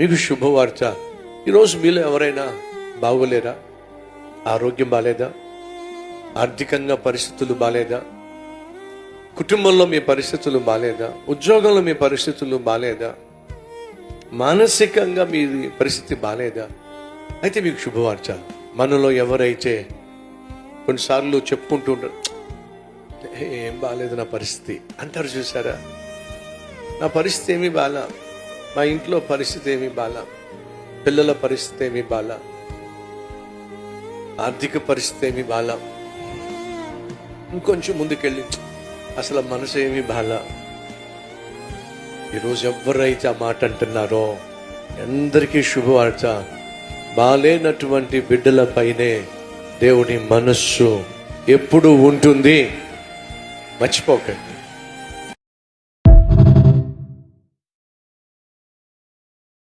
మీకు శుభవార్త. ఈరోజు మీలో ఎవరైనా బాగోలేరా? ఆరోగ్యం బాలేదా? ఆర్థికంగా పరిస్థితులు బాలేదా? కుటుంబంలో మీ పరిస్థితులు బాలేదా? ఉద్యోగంలో మీ పరిస్థితులు బాలేదా? మానసికంగా మీ పరిస్థితి బాలేదా? అయితే మీకు శుభవార్త. మనలో ఎవరైతే కొన్నిసార్లు చెప్పుకుంటూ ఉంటారు, ఏం బాలేదు నా పరిస్థితి అంటారు, చూసారా? నా పరిస్థితి ఏమీ బాలా, మా ఇంట్లో పరిస్థితి ఏమీ బాలా, పిల్లల పరిస్థితి ఏమీ బాలా, ఆర్థిక పరిస్థితి ఏమీ బాలా, ఇంకొంచెం ముందుకెళ్ళి అసలు మనసు ఏమీ బాలా. ఈరోజు ఎవరైతే ఆ మాట అంటున్నారో అందరికీ శుభవార్త. బాలేనటువంటి బిడ్డల పైనే దేవుని మనస్సు ఎప్పుడు ఉంటుంది. మర్చిపోకండి.